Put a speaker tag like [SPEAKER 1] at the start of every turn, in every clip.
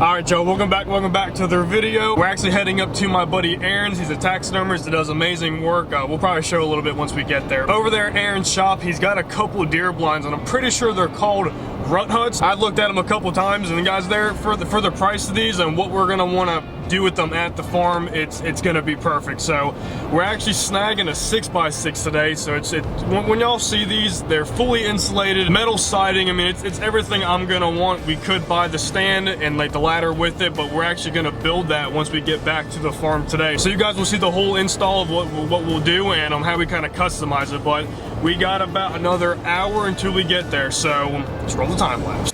[SPEAKER 1] Alright Joe, welcome back to the video. We're actually heading up to my buddy Aaron's. He's a taxidermist that does amazing work. We'll probably show a little bit once we get there. Over there at Aaron's shop, he's got a couple of deer blinds, and I'm pretty sure they're called rut huts. I've looked at them a couple times, and the guys there, for the price of these and what we're gonna wanna do with them at the farm, it's gonna be perfect. So we're actually snagging a 6x6 today. So when y'all see these, they're fully insulated, metal siding. I mean, it's everything I'm gonna want. We could buy the stand and like the ladder with it, but we're actually gonna build that once we get back to the farm today. So you guys will see the whole install of what we'll do and how we kind of customize it. But we got about another hour until we get there, so let's roll the time lapse.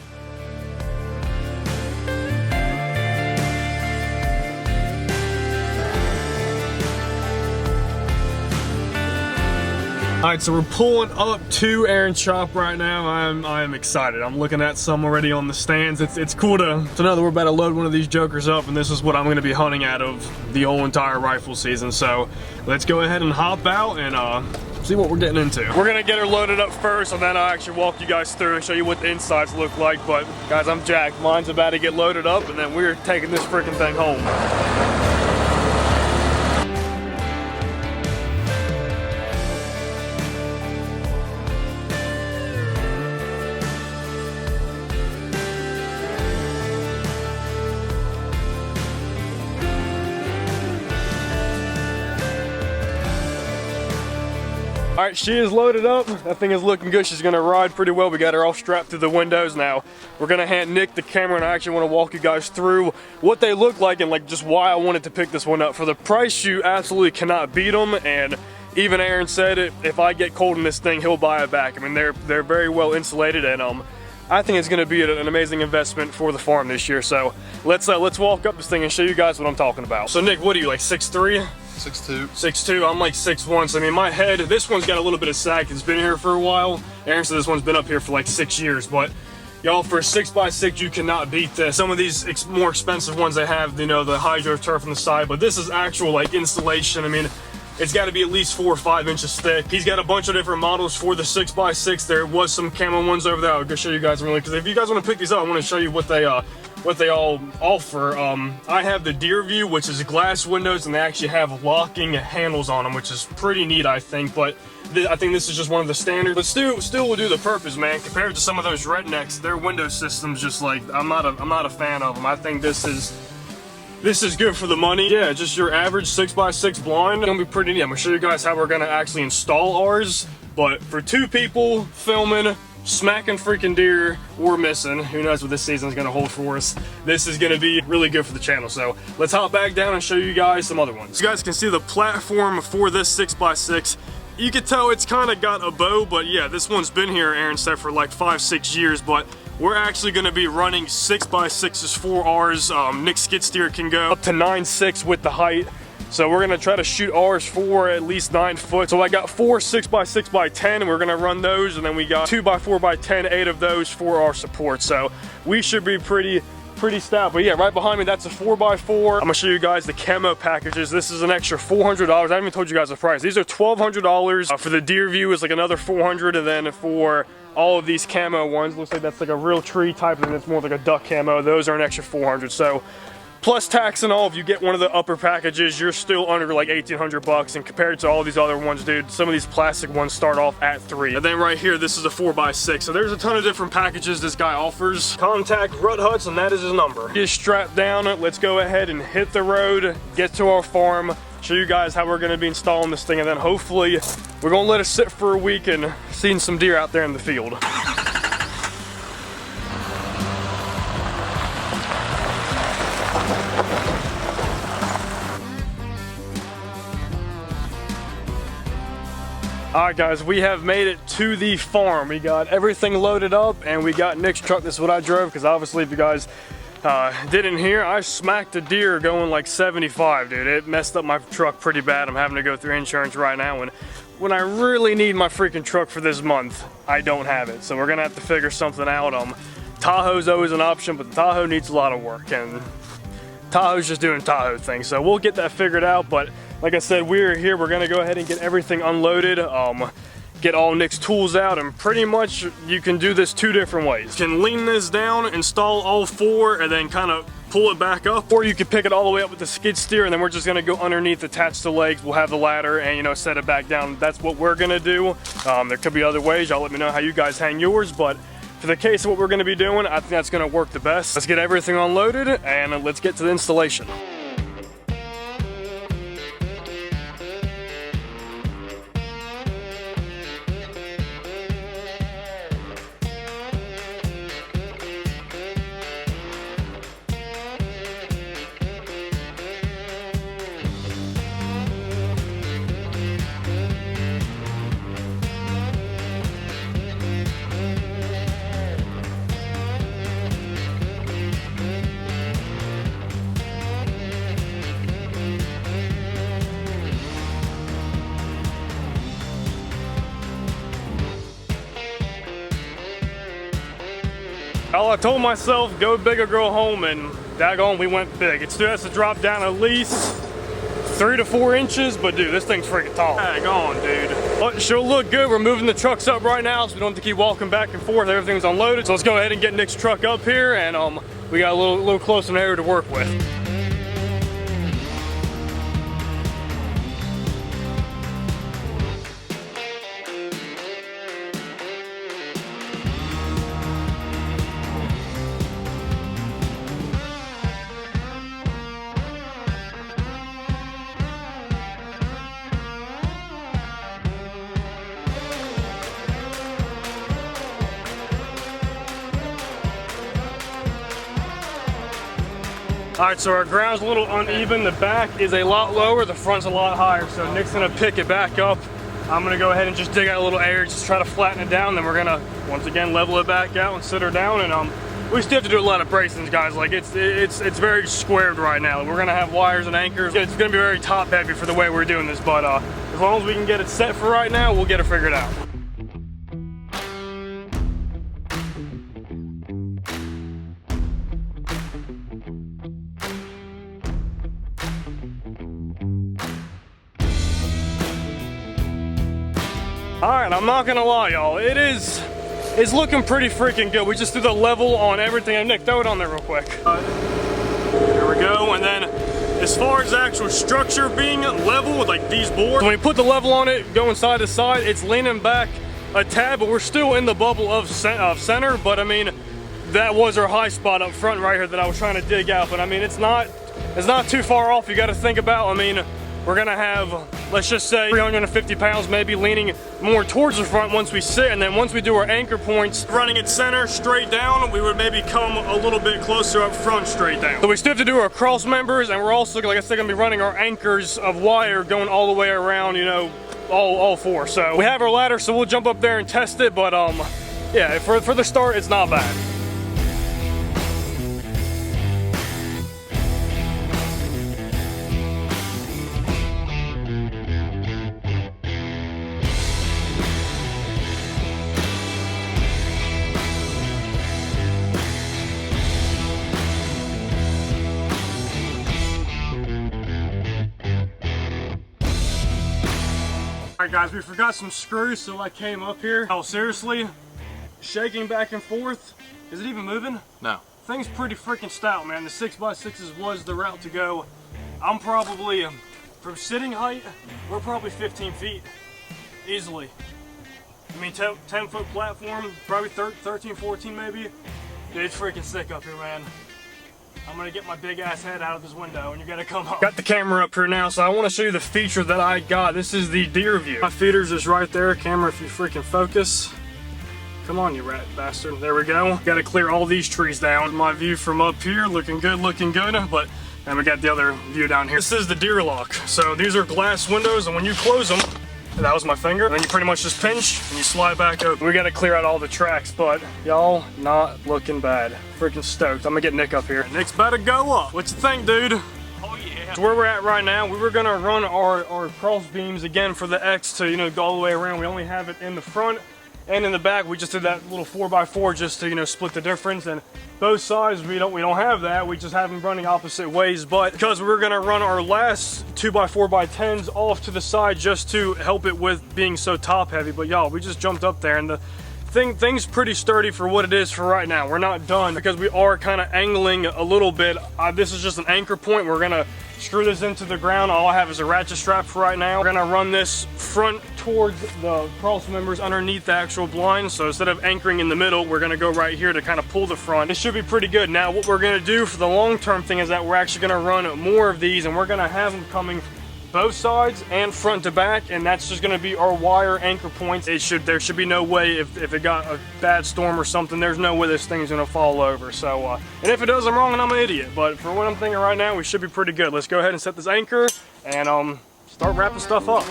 [SPEAKER 1] Alright, so we're pulling up to Aaron's shop right now. I'm excited. I'm looking at some already on the stands. It's cool to know that we're about to load one of these jokers up, and this is what I'm going to be hunting out of the whole entire rifle season. So let's go ahead and hop out and see what we're getting into. We're going to get her loaded up first, and then I'll actually walk you guys through and show you what the insides look like. But guys, I'm jacked. Mine's about to get loaded up, and then we're taking this freaking thing home. All right, she is loaded up. That thing is looking good. She's gonna ride pretty well. We got her all strapped through the windows now. We're gonna hand Nick the camera, and I actually wanna walk you guys through what they look like and like just why I wanted to pick this one up. For the price, you absolutely cannot beat them, and even Aaron said it, if I get cold in this thing, he'll buy it back. I mean, they're very well insulated, and I think it's gonna be an amazing investment for the farm this year. So let's walk up this thing and show you guys what I'm talking about. So Nick, what are you, like 6'3"?
[SPEAKER 2] 6'2".
[SPEAKER 1] 6'2", I'm like 6'1", so I mean my head, this one's got a little bit of sag. It's been here for a while. Aaron said this one's been up here for like 6 years, but y'all, for a 6x6, you cannot beat this. Some of these more expensive ones they have, you know, the hydro turf on the side, but this is actual like insulation. I mean, it's got to be at least 4 or 5 inches thick. He's got a bunch of different models for the 6x6. There was some camo ones over there. I'll go show you guys really, because if you guys want to pick these up, I want to show you what they all offer. I have the Deer View, which is glass windows, and they actually have locking handles on them, which is pretty neat, I think. But I think this is just one of the standards, but still will do the purpose, man. Compared to some of those rednecks, their window system's just like, I'm not a fan of them. I think this is good for the money. Yeah, just your average 6x6 blind. It's gonna be pretty neat. I'm gonna show you guys how we're gonna actually install ours. But for 2 people filming, smacking freaking deer, we're missing. Who knows what this season's gonna hold for us. This is gonna be really good for the channel. So let's hop back down and show you guys some other ones. You guys can see the platform for this 6x6. You can tell it's kind of got a bow, but yeah, this one's been here, Aaron said, for like 5-6 years. But we're actually going to be running 6x6s for ours. Nick skid steer can go up to 9'6" with the height. So we're going to try to shoot ours for at least 9 foot. So I got 4 6x6x10, and we're going to run those. And then we got 2x4x10, 8 of those for our support. So we should be pretty stout. But yeah, right behind me, that's a 4x4. I'm gonna show you guys the camo packages. This is an extra $400. I haven't even told you guys the price. These are $1,200. For the Deer View is like another $400, and then for all of these camo ones, looks like that's like a real tree type, and it's more like a duck camo. Those are an extra $400. So plus tax and all, if you get one of the upper packages, you're still under like 1,800 bucks. And compared to all these other ones, dude, some of these plastic ones start off at 3. And then right here, this is a 4x6. So there's a ton of different packages this guy offers. Contact Rut Huts, and that is his number. Get strapped down. Let's go ahead and hit the road, get to our farm, show you guys how we're gonna be installing this thing, and then hopefully we're gonna let it sit for a week and see some deer out there in the field. Alright guys, we have made it to the farm. We got everything loaded up, and we got Nick's truck. This is what I drove, because obviously if you guys didn't hear, I smacked a deer going like 75, dude. It messed up my truck pretty bad. I'm having to go through insurance right now, and when I really need my freaking truck for this month, I don't have it. So we're gonna have to figure something out. Tahoe's always an option, but the Tahoe needs a lot of work, and Tahoe's just doing Tahoe things. So we'll get that figured out. But like I said, we're here. We're gonna go ahead and get everything unloaded. Get all Nick's tools out, and pretty much you can do this 2 different ways. You can lean this down, install all 4, and then kind of pull it back up, or you could pick it all the way up with the skid steer, and then we're just gonna go underneath, attach the legs. We'll have the ladder and, you know, set it back down. That's what we're gonna do. There could be other ways. Y'all let me know how you guys hang yours, but for the case of what we're gonna be doing, I think that's gonna work the best. Let's get everything unloaded and let's get to the installation. I told myself, go big or go home, and daggone, we went big. It still has to drop down at least 3 to 4 inches, but dude, this thing's freaking tall. Daggone, dude. But she'll look good. We're moving the trucks up right now, so we don't have to keep walking back and forth. Everything's unloaded. So let's go ahead and get Nick's truck up here, and we got a little close in area to work with. All right, so our ground's a little uneven. The back is a lot lower, the front's a lot higher. So Nick's gonna pick it back up. I'm gonna go ahead and just dig out a little area, just try to flatten it down. Then we're gonna, once again, level it back out and sit her down. And we still have to do a lot of bracings, guys. Like it's very squared right now. We're gonna have wires and anchors. It's gonna be very top heavy for the way we're doing this. But as long as we can get it set for right now, we'll get it figured out. All right, I'm not gonna lie, y'all. It's looking pretty freaking good. We just did the level on everything. And Nick, throw it on there real quick. There we go. And then as far as the actual structure being level with like these boards, when we put the level on it, going side to side, it's leaning back a tad, but we're still in the bubble of center. But I mean, that was our high spot up front right here that I was trying to dig out. But I mean, it's not too far off. You got to think about, I mean, we're gonna have, let's just say 350 pounds maybe leaning more towards the front once we sit, and then once we do our anchor points, running it center straight down, we would maybe come a little bit closer up front straight down. So we still have to do our cross members, and we're also, like I said, gonna be running our anchors of wire going all the way around, you know, all four. So we have our ladder, so we'll jump up there and test it, but yeah, for the start, it's not bad. Alright guys, we forgot some screws, so I came up here. Oh, seriously? Shaking back and forth? Is it even moving?
[SPEAKER 2] No.
[SPEAKER 1] Thing's pretty freaking stout, man. The 6x6s was the route to go. I'm probably, from sitting height, we're probably 15 feet. Easily. I mean, 10-foot platform, probably 13, 14 maybe. Dude, it's freaking sick up here, man. I'm gonna get my big ass head out of this window and you gotta come up. Got the camera up here now, so I wanna show you the feature that I got. This is the deer view. My feeder's just right there. Camera, if you freaking focus. Come on, you rat bastard. There we go. Gotta clear all these trees down. My view from up here, looking good, but then we got the other view down here. This is the deer lock. So these are glass windows, and when you close them, that was my finger, and then you pretty much just pinch and you slide back open. We gotta clear out all the tracks, but y'all, not looking bad. Freaking stoked. I'm gonna get Nick up here. Nick's about to go up. What you think, dude?
[SPEAKER 2] Oh yeah.
[SPEAKER 1] So where we're at right now, we were gonna run our cross beams again for the X to, you know, go all the way around. We only have it in the front and in the back. We just did that little 4x4 just to, you know, split the difference. And both sides, we don't have that. We just have them running opposite ways. But because we're gonna run our last 2x4x10s off to the side just to help it with being so top heavy. But y'all, we just jumped up there, and thing's pretty sturdy for what it is for right now. We're not done because we are kind of angling a little bit. This is just an anchor point. We're gonna screw this into the ground. All I have is a ratchet strap for right now. We're gonna run this front towards the cross members underneath the actual blind. So instead of anchoring in the middle, we're gonna go right here to kind of pull the front. It should be pretty good. Now what we're gonna do for the long-term thing is that we're actually gonna run more of these, and we're gonna have them coming both sides and front to back, and that's just going to be our wire anchor points. There should be no way, if it got a bad storm or something, there's no way this thing's going to fall over. So and if it does, I'm wrong and I'm an idiot, but for what I'm thinking right now, we should be pretty good. Let's go ahead and set this anchor and start wrapping stuff up.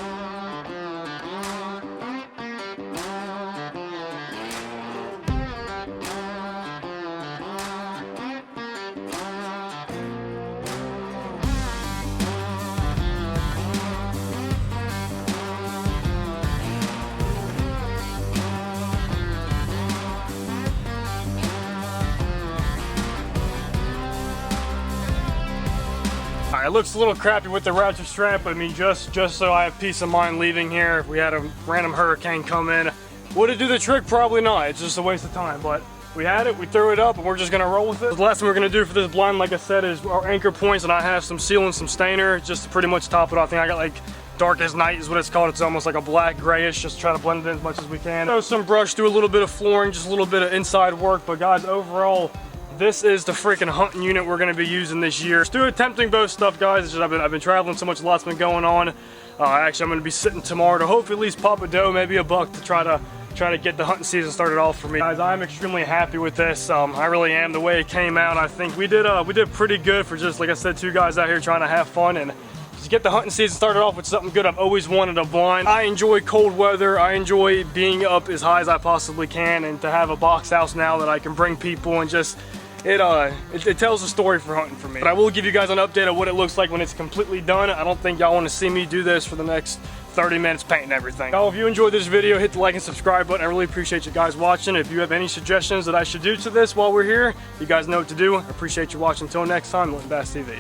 [SPEAKER 1] It looks a little crappy with the ratchet strap. I mean, just so I have peace of mind leaving here. If we had a random hurricane come in, would it do the trick? Probably not. It's just a waste of time. But we had it, we threw it up, and we're just gonna roll with it. The last thing we're gonna do for this blind, like I said, is our anchor points, and I have some seal and some stainer just to pretty much top it off. I think I got like dark as night is what it's called. It's almost like a black grayish, just try to blend it in as much as we can. Throw some brush, do a little bit of flooring, just a little bit of inside work. But guys, overall, this is the freaking hunting unit we're going to be using this year. Still attempting both stuff, guys. It's just I've been traveling so much, a lot's been going on. Actually, I'm going to be sitting tomorrow to hopefully at least pop a doe, maybe a buck, to try to get the hunting season started off for me. Guys, I'm extremely happy with this. I really am. The way it came out, I think we did pretty good for just, like I said, two guys out here trying to have fun and just get the hunting season started off with something good. I've always wanted a blind. I enjoy cold weather. I enjoy being up as high as I possibly can, and to have a box house now that I can bring people and just it tells a story for hunting for me. But I will give you guys an update of what it looks like when it's completely done. I don't think y'all want to see me do this for the next 30 minutes painting everything. Y'all, if you enjoyed this video, hit the like and subscribe button. I really appreciate you guys watching. If you have any suggestions that I should do to this while we're here, you guys know what to do. I appreciate you watching. Until next time, Milton Bass TV.